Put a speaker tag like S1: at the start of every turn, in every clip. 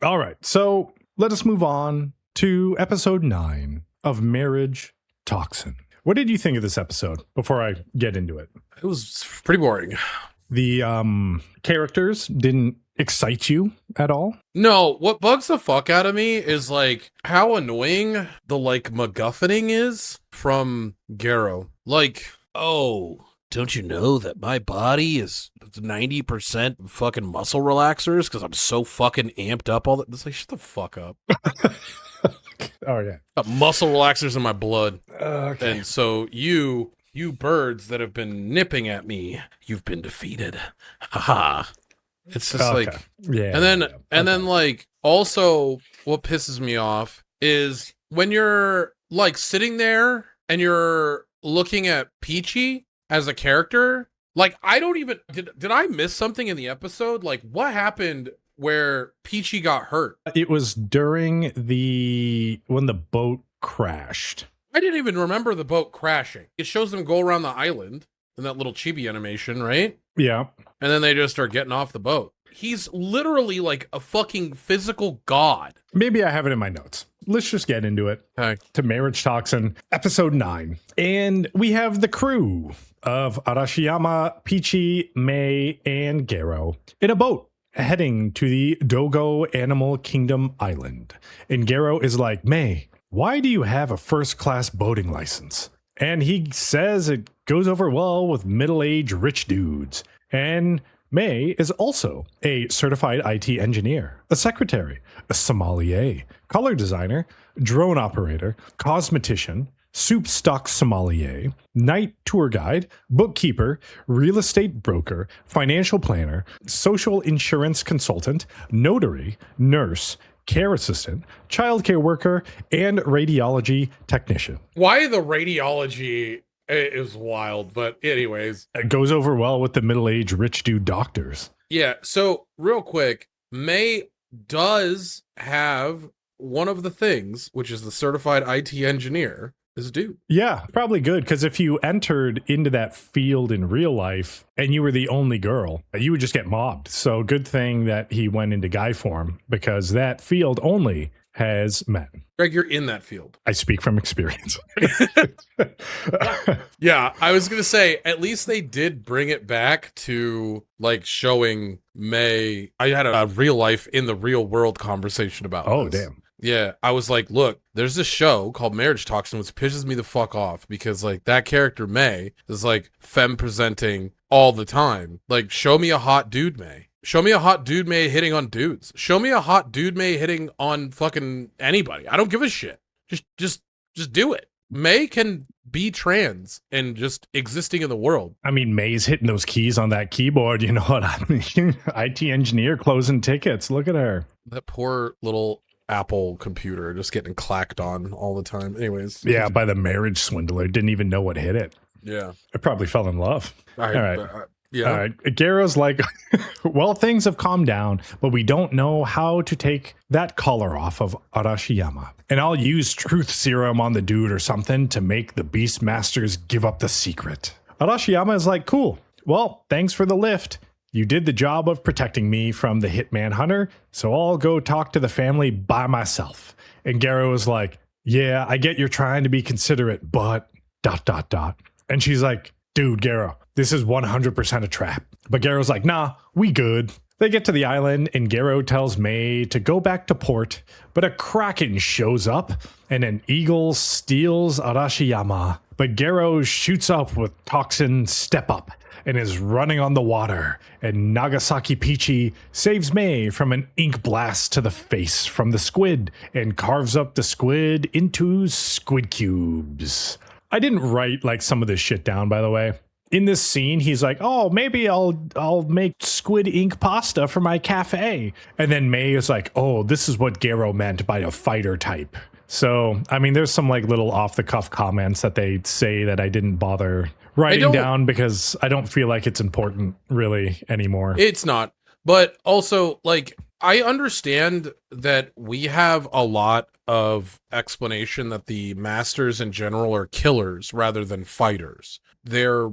S1: All right. So let us move on to episode 9 of Marriage Toxin. What did you think of this episode before I get into it?
S2: It was pretty boring.
S1: The characters didn't excite you at all?
S2: No, what bugs the fuck out of me is like how annoying the like MacGuffining is from Garrow. Like, oh, don't you know that my body is 90% fucking muscle relaxers because I'm so fucking amped up all that? It's like, shut the fuck up.
S1: Oh, yeah.
S2: Got muscle relaxers in my blood.
S1: Okay.
S2: And so you birds that have been nipping at me, you've been defeated. Haha. It's just like,
S1: yeah.
S2: And then like also what pisses me off is when you're like sitting there and you're looking at Peachy as a character, like I don't even, did I miss something in the episode? Like what happened where Peachy got hurt?
S1: It was during when the boat crashed.
S2: I didn't even remember the boat crashing. It shows them go around the island in that little chibi animation, right?
S1: Yeah.
S2: And then they just start getting off the boat. He's literally like a fucking physical god.
S1: Maybe I have it in my notes. Let's just get into it.
S2: Okay.
S1: To Marriage Toxin, episode 9. And we have the crew of Arashiyama, Peachy, Mei, and Garrow in a boat heading to the Dogo Animal Kingdom Island. And Garrow is like, Mei, why do you have a first-class boating license? And he says it goes over well with middle-aged rich dudes. And Mei is also a certified IT engineer, a secretary, a sommelier, color designer, drone operator, cosmetician, soup stock sommelier, night tour guide, bookkeeper, real estate broker, financial planner, social insurance consultant, notary, nurse, care assistant, childcare worker, and radiology technician.
S2: Why the radiology is wild, but anyways.
S1: It goes over well with the middle-aged rich dude doctors.
S2: Yeah, so real quick, Mei does have one of the things, which is the certified IT engineer, is a dude.
S1: Yeah, probably good, because if you entered into that field in real life and you were the only girl, you would just get mobbed. So good thing that he went into guy form, because that field only has men.
S2: Greg, you're in that field.
S1: I speak from experience.
S2: Yeah, I was going to say, at least they did bring it back to like showing Mei. I had a real life in the real world conversation about
S1: Oh,
S2: this.
S1: damn.
S2: Yeah, I was like, look, there's this show called Marriage Toxin, which pisses me the fuck off because like that character Mei is like femme presenting all the time. Like, show me a hot dude Mei. Show me a hot dude Mei hitting on dudes. Show me a hot dude Mei hitting on fucking anybody. I don't give a shit. Just do it. Mei can be trans and just existing in the world.
S1: I mean, May's hitting those keys on that keyboard. You know what I mean? IT engineer closing tickets. Look at her.
S2: That poor little Apple computer just getting clacked on all the time. Anyways.
S1: Yeah, by the marriage swindler. Didn't even know what hit it.
S2: Yeah.
S1: I probably fell in love. All right.
S2: Yeah.
S1: All right. Garrow's like, well, things have calmed down, but we don't know how to take that collar off of Arashiyama. And I'll use truth serum on the dude or something to make the Beastmasters give up the secret. Arashiyama is like, cool. Well, thanks for the lift. You did the job of protecting me from the hitman hunter, so I'll go talk to the family by myself. And Garrow is like, yeah, I get you're trying to be considerate, but ... And she's like, dude, Garrow, this is 100% a trap. But Garrow's like, nah, we good. They get to the island and Garrow tells Mei to go back to port, but a kraken shows up and an eagle steals Arashiyama. But Garrow shoots up with Toxin Step Up and is running on the water. And Nagasaki Peachy saves Mei from an ink blast to the face from the squid and carves up the squid into squid cubes. I didn't write like some of this shit down, by the way. In this scene, he's like, oh, maybe I'll make squid ink pasta for my cafe. And then Mei is like, oh, this is what Garrow meant by a fighter type. So, I mean, there's some like little off the cuff comments that they say that I didn't bother writing down because I don't feel like it's important really anymore.
S2: It's not. But also, like, I understand that we have a lot of explanation that the masters in general are killers rather than fighters. Their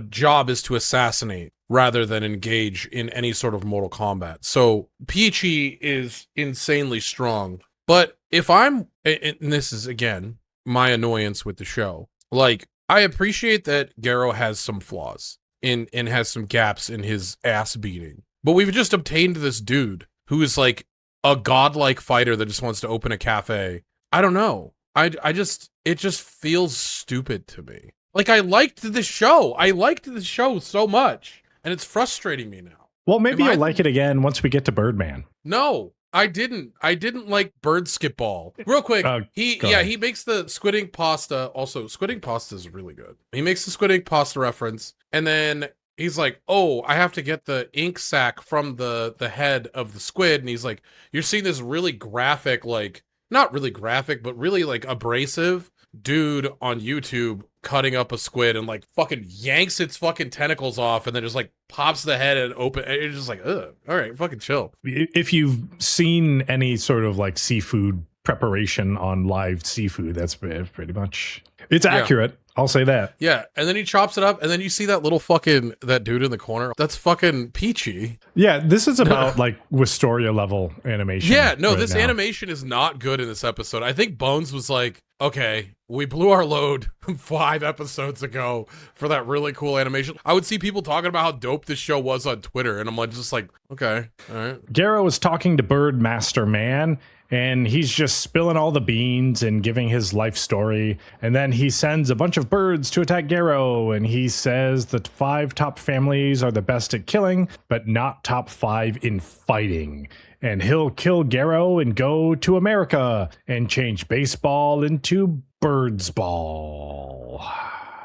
S2: job is to assassinate rather than engage in any sort of Mortal Kombat. So Peachy is insanely strong. But if I'm, and this is again my annoyance with the show, like I appreciate that Garo has some flaws and has some gaps in his ass beating. But we've just obtained this dude who is like a godlike fighter that just wants to open a cafe. I don't know. I just, it just feels stupid to me. Like I liked the show. I liked the show so much, and it's frustrating me now.
S1: Well, maybe you'll like it again once we get to Birdman.
S2: No, I didn't. I didn't like Bird Skitball. Real quick, he makes the squid ink pasta. Also, squid ink pasta is really good. He makes the squid ink pasta reference, and then he's like, "Oh, I have to get the ink sac from the head of the squid." And he's like, "You're seeing this really graphic, like not really graphic, but really like abrasive dude on YouTube cutting up a squid and like fucking yanks its fucking tentacles off and then just like pops the head and open. It's just like, ugh, all right, fucking chill."
S1: If you've seen any sort of like seafood preparation on live seafood, that's pretty much, it's accurate. Yeah. I'll say that.
S2: Yeah, and then he chops it up, and then you see that little fucking, that dude in the corner. That's fucking Peachy.
S1: Yeah, this is about like Wisteria level animation.
S2: Yeah, no, this animation is not good in this episode. I think Bones was like, okay, we blew our load 5 episodes ago for that really cool animation. I would see people talking about how dope this show was on Twitter, and I'm like, just like, okay, all right.
S1: Garo is talking to Bird Master Man, and he's just spilling all the beans and giving his life story. And then he sends a bunch of birds to attack Garo, and he says the 5 top families are the best at killing, but not top 5 in fighting. And he'll kill Garo and go to America and change baseball into birds ball.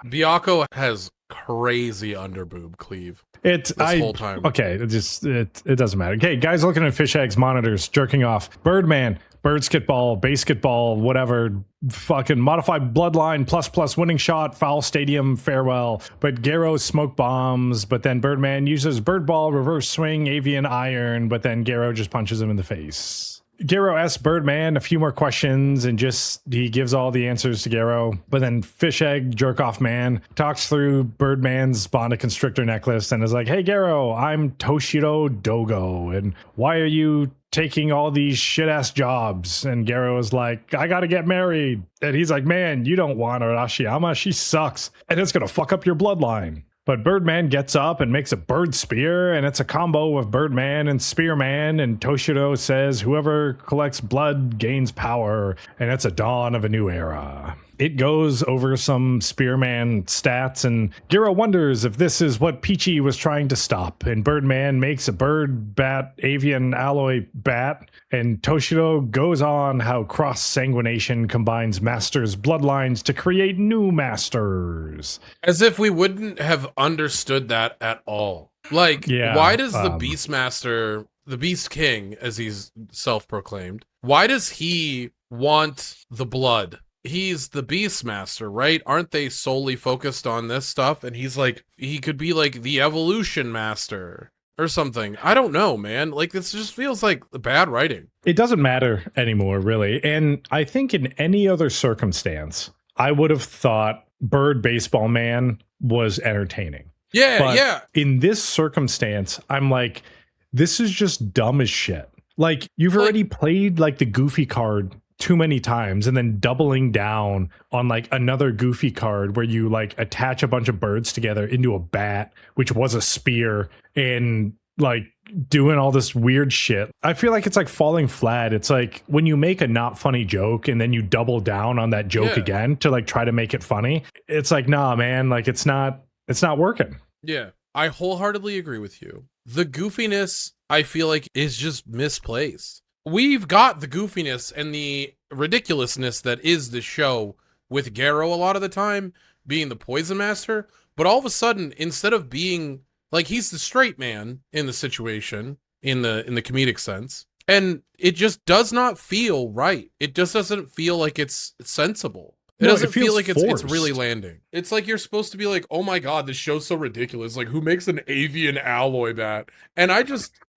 S2: Byakko has crazy underboob cleave. Whole time.
S1: Okay, it doesn't matter. Okay, guys looking at fish eggs, monitors, jerking off. Birdman, Birdskitball, Basketball, whatever. Fucking modified bloodline, plus winning shot, foul stadium, farewell. But Garo smoke bombs, but then Birdman uses bird ball, reverse swing, avian iron, but then Garo just punches him in the face. Garo asks Birdman a few more questions and he gives all the answers to Garo. But then Fish Egg Jerk Off Man talks through Birdman's Bond Constrictor necklace and is like, "Hey Garo, I'm Toshiro Dogo, and why are you taking all these shit ass jobs?" And Garo is like, "I gotta get married." And he's like, "Man, you don't want Arashiyama. She sucks, and it's gonna fuck up your bloodline." But Birdman gets up and makes a bird spear, and it's a combo of Birdman and Spearman, and Toshiro says whoever collects blood gains power, and it's a dawn of a new era. It goes over some Spearman stats, and Garo wonders if this is what Peachy was trying to stop, and Birdman makes a bird bat avian alloy bat, and Toshiro goes on how cross-sanguination combines masters' bloodlines to create new masters.
S2: As if we wouldn't have understood that at all. Like, why does the Beastmaster, the Beast King, as he's self-proclaimed, why does he want the blood? He's the Beastmaster, right? Aren't they solely focused on this stuff? And he's like, he could be like the Evolution Master or something. I don't know, man. Like, this just feels like bad writing.
S1: It doesn't matter anymore, really. And I think in any other circumstance, I would have thought Bird Baseball Man was entertaining.
S2: Yeah,
S1: but
S2: yeah.
S1: In this circumstance, I'm like, this is just dumb as shit. Like, you've already played like the Goofy card too many times, and then doubling down on like another Goofy card where you like attach a bunch of birds together into a bat, which was a spear, and like doing all this weird shit. I feel like it's like falling flat. It's like when you make a not funny joke and then you double down on that joke again to like try to make it funny. It's like, nah, man, like it's not working.
S2: Yeah, I wholeheartedly agree with you. The goofiness, I feel like, is just misplaced. We've got the goofiness and the ridiculousness that is the show with Garo a lot of the time being the Poison Master, but all of a sudden, instead of being like, he's the straight man in the situation, in the comedic sense, and it just does not feel right. It just doesn't feel like it's sensible. It doesn't feel like it's really landing. It's like you're supposed to be like, oh my god, this show's so ridiculous. Like, who makes an avian alloy bat? And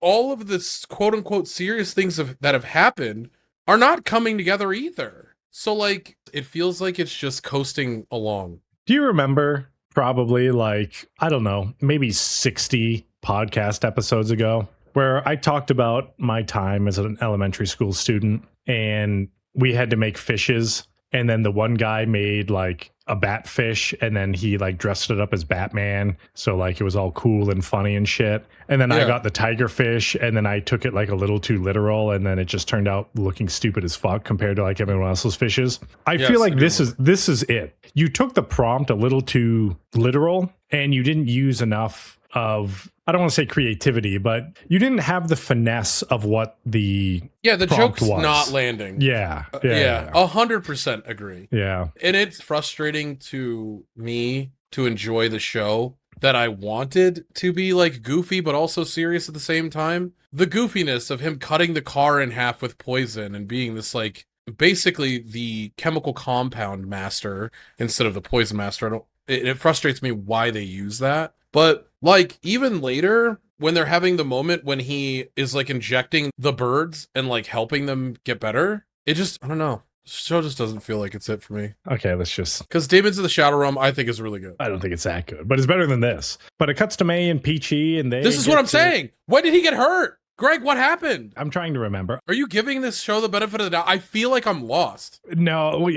S2: all of this quote-unquote serious things that have happened are not coming together either. So, like, it feels like it's just coasting along.
S1: Do you remember probably, like, I don't know, maybe 60 podcast episodes ago where I talked about my time as an elementary school student, and we had to make fishes. And then the one guy made like a bat fish, and then he like dressed it up as Batman. So like it was all cool and funny and shit. And then I got the tiger fish, and then I took it like a little too literal, and then it just turned out looking stupid as fuck compared to like everyone else's fishes. I feel like this is it. You took the prompt a little too literal, and you didn't use enough of, I don't want to say creativity, but you didn't have the finesse of what the
S2: joke's
S1: was.
S2: Not landing.
S1: Yeah.
S2: 100% agree.
S1: Yeah.
S2: And it's frustrating to me to enjoy the show that I wanted to be like goofy but also serious at the same time. The goofiness of him cutting the car in half with poison and being this like basically the chemical compound master instead of the poison master. It frustrates me why they use that. But like even later when they're having the moment when he is like injecting the birds and like helping them get better, it just, I don't know. The show just doesn't feel like it's it for me.
S1: Okay, let's just...
S2: Because Demons of the Shadow Realm, I think, is really good.
S1: I don't think it's that good, but it's better than this. But it cuts to May and Peachy, and they...
S2: This is what I'm saying! When did he get hurt? Greg, what happened?
S1: I'm trying to remember.
S2: Are you giving this show the benefit of the doubt? I feel like I'm lost.
S1: No,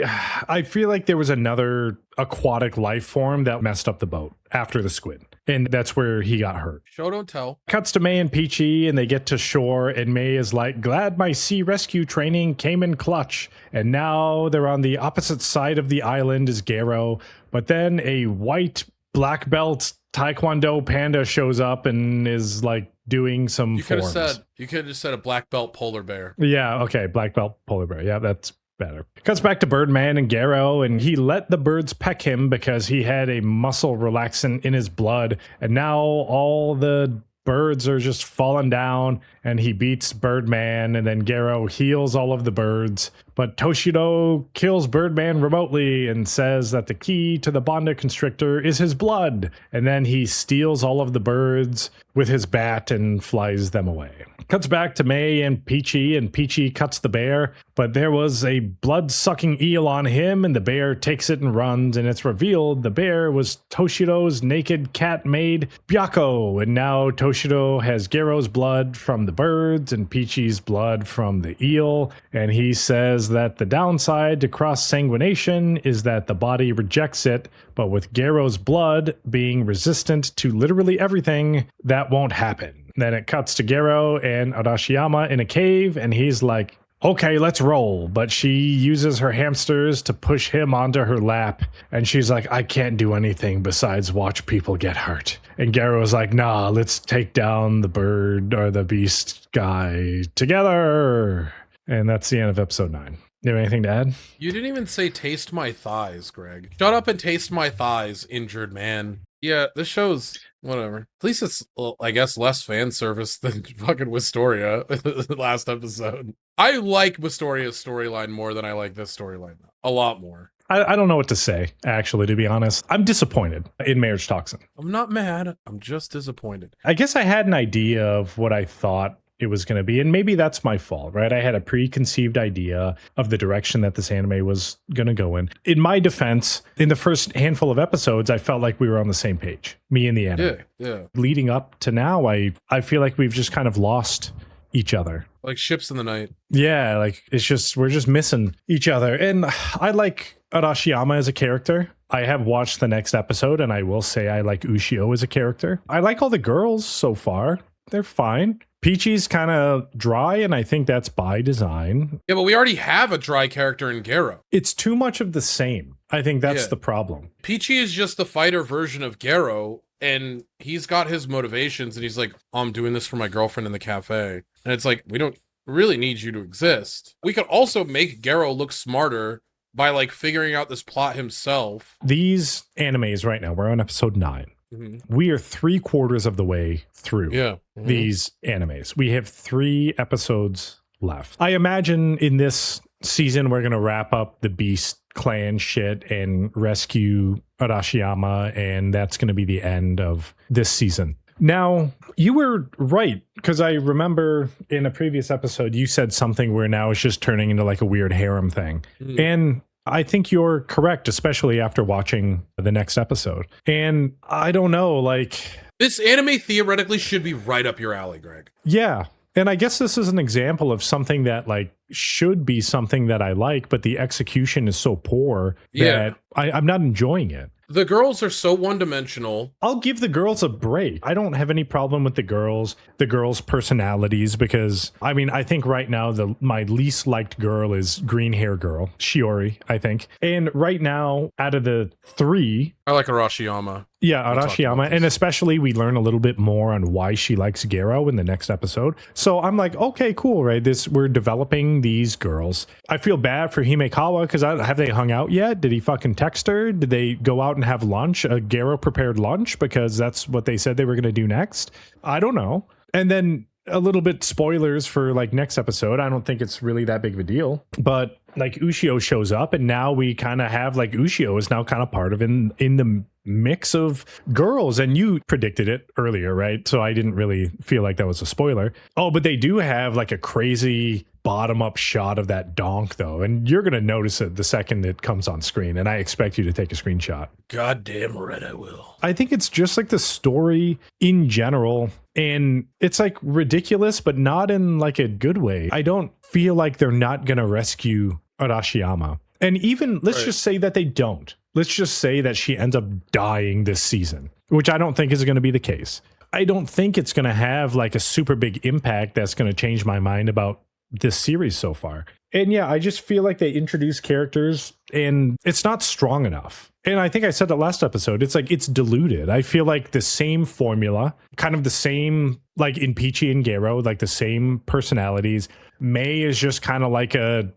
S1: I feel like there was another aquatic life form that messed up the boat after the squid. And that's where he got hurt.
S2: Show don't tell.
S1: Cuts to May and Peachy, and they get to shore, and May is like, glad my sea rescue training came in clutch. And now they're on the opposite side of the island is Garo. But then a white black belt Taekwondo panda shows up and is like doing some forms.
S2: You could have just said a black belt polar bear.
S1: Yeah, okay, black belt polar bear. Yeah, that's better. Cuts back to Birdman and Garo, and he let the birds peck him because he had a muscle relaxant in his blood, and now all the birds are just falling down, and he beats Birdman, and then Garo heals all of the birds. But Toshido kills Birdman remotely and says that the key to the Bonda Constrictor is his blood. And then he steals all of the birds with his bat and flies them away. Cuts back to May and Peachy cuts the bear, but there was a blood-sucking eel on him, and the bear takes it and runs, and it's revealed the bear was Toshido's naked cat maid, Byako, and now Toshido has Garo's blood from the birds and Peachy's blood from the eel, and he says that the downside to cross-sanguination is that the body rejects it, but with Garo's blood being resistant to literally everything, that won't happen. Then it cuts to Garo and Arashiyama in a cave, and he's like, okay, let's roll. But she uses her hamsters to push him onto her lap, and she's like, I can't do anything besides watch people get hurt. And Garo's like, nah, let's take down the bird or the beast guy together. And that's the end of episode 9. You have anything to add?
S2: You didn't even say taste my thighs, Greg. Shut up and taste my thighs, injured man. Yeah, this show's whatever. At least it's, I guess, less fan service than fucking Wisteria last episode. I like Wistoria's storyline more than I like this storyline. A lot more.
S1: I don't know what to say, actually, to be honest. I'm disappointed in Marriage Toxin.
S2: I'm not mad. I'm just disappointed.
S1: I guess I had an idea of what I thought it was going to be, and maybe that's my fault, right? I had a preconceived idea of the direction that this anime was going to go in. In my defense, in the first handful of episodes, I felt like we were on the same page, me and the anime.
S2: Yeah.
S1: Leading up to now, I feel like we've just kind of lost each other.
S2: Like ships in the night.
S1: Yeah, like it's just, we're just missing each other. And I like Arashiyama as a character. I have watched the next episode, and I will say I like Ushio as a character. I like all the girls so far. They're fine. Peachy's kind of dry, and I think that's by design.
S2: Yeah, but we already have a dry character in Garo.
S1: It's too much of the same. I think that's the problem.
S2: Peachy is just the fighter version of Garo, and he's got his motivations, and he's like, oh, I'm doing this for my girlfriend in the cafe. And it's like, we don't really need you to exist. We could also make Garo look smarter by like figuring out this plot himself.
S1: These animes right now, we're on episode 9. Mm-hmm. We are 3/4 of the way through these animes. We have 3 episodes left. I imagine in this season, we're going to wrap up the Beast Clan shit and rescue Arashiyama, and that's going to be the end of this season. Now, you were right, because I remember in a previous episode, you said something where now it's just turning into like a weird harem thing. Mm. And I think you're correct, especially after watching the next episode. And I don't know, like,
S2: This anime theoretically should be right up your alley, Greg.
S1: Yeah. And I guess this is an example of something that like should be something that I like, but the execution is so poor that I'm not enjoying it.
S2: The girls are so one-dimensional.
S1: I'll give the girls a break. I don't have any problem with the girls' personalities, because I mean, I think right now my least liked girl is green hair girl, Shiori, I think. And right now, out of the three,
S2: I like Arashiyama.
S1: Yeah, Arashiyama, and especially we learn a little bit more on why she likes Gero in the next episode. So I'm like, okay, cool, right? We're developing these girls. I feel bad for Himekawa because have they hung out yet? Did he fucking text her? Did they go out and have lunch? A Gero prepared lunch because that's what they said they were going to do next. I don't know. And then a little bit spoilers for like next episode. I don't think it's really that big of a deal, but like Ushio shows up, and now we kind of have like Ushio is now kind of part of in the mix of girls, and you predicted it earlier, right? So I didn't really feel like that was a spoiler. Oh, but they do have like a crazy bottom up shot of that donk though, and you're gonna notice it the second it comes on screen, and I expect you to take a screenshot.
S2: Goddamn right I will.
S1: I think it's just like the story in general, and it's like ridiculous, but not in like a good way. I don't feel like they're not gonna rescue Arashiyama. And even let's just say that they don't. Let's just say that she ends up dying this season, which I don't think is going to be the case. I don't think it's going to have like a super big impact that's going to change my mind about this series so far. And yeah, I just feel like they introduce characters and it's not strong enough. And I think I said that last episode, it's like it's diluted. I feel like the same formula, kind of the same, like in Peachy and Gero, like the same personalities. May is just kind of like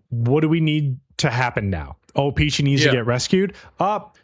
S1: what do we need to happen now? Oh, Peachy needs to get rescued.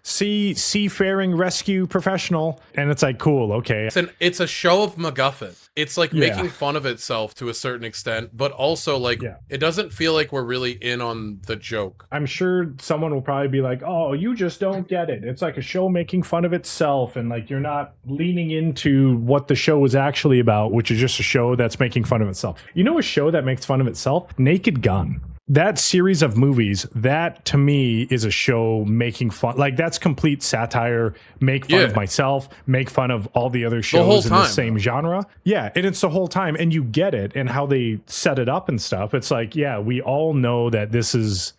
S1: Seafaring rescue professional. And it's like, cool, okay.
S2: It's a show of MacGuffin. It's like making fun of itself to a certain extent, but also like it doesn't feel like we're really in on the joke.
S1: I'm sure someone will probably be like, oh, you just don't get it. It's like a show making fun of itself, and like you're not leaning into what the show is actually about, which is just a show that's making fun of itself. You know, a show that makes fun of itself? Naked Gun. That series of movies, that to me is a show making fun. Like that's complete satire, make fun of myself, make fun of all the other shows in the same genre. Yeah, and it's the whole time, and you get it, and how they set it up and stuff. It's like, yeah, we all know that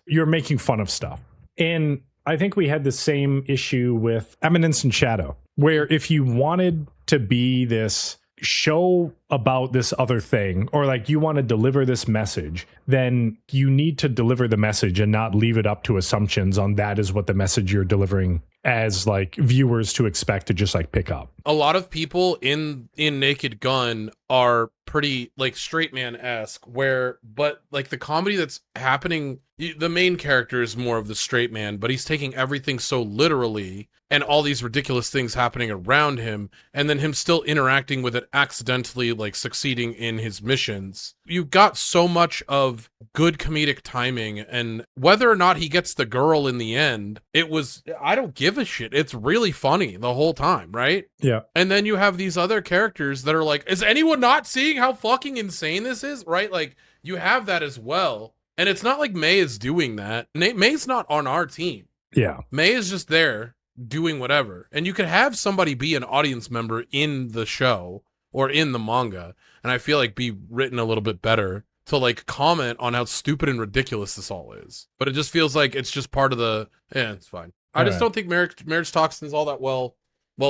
S1: you're making fun of stuff. And I think we had the same issue with Eminence and Shadow, where if you wanted to be this show about this other thing, or like you want to deliver this message, then you need to deliver the message and not leave it up to assumptions on that is what the message you're delivering as like viewers to expect to just like pick up.
S2: A lot of people in Naked Gun are pretty like straight man-esque, but like the comedy that's happening, the main character is more of the straight man, but he's taking everything so literally, and all these ridiculous things happening around him, and then him still interacting with it, accidentally like succeeding in his missions. You got so much of good comedic timing, and whether or not he gets the girl in the end, I don't give a shit. It's really funny the whole time, right?
S1: Yeah.
S2: And then you have these other characters that are like, is anyone not seeing how fucking insane this is? Right? Like, you have that as well. And it's not like May is doing that. May's not on our team.
S1: Yeah.
S2: May is just there doing whatever. And you could have somebody be an audience member in the show or in the manga, and I feel like be written a little bit better to like comment on how stupid and ridiculous this all is. But it just feels like it's just part of it's fine. I just don't think MarriageToxin is all that well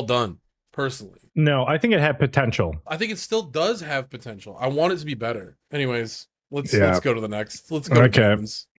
S2: done, personally.
S1: No, I think it had potential.
S2: I think it still does have potential. I want it to be better. Anyways, let's go to the next. Let's go to
S1: Okay.
S2: Demons.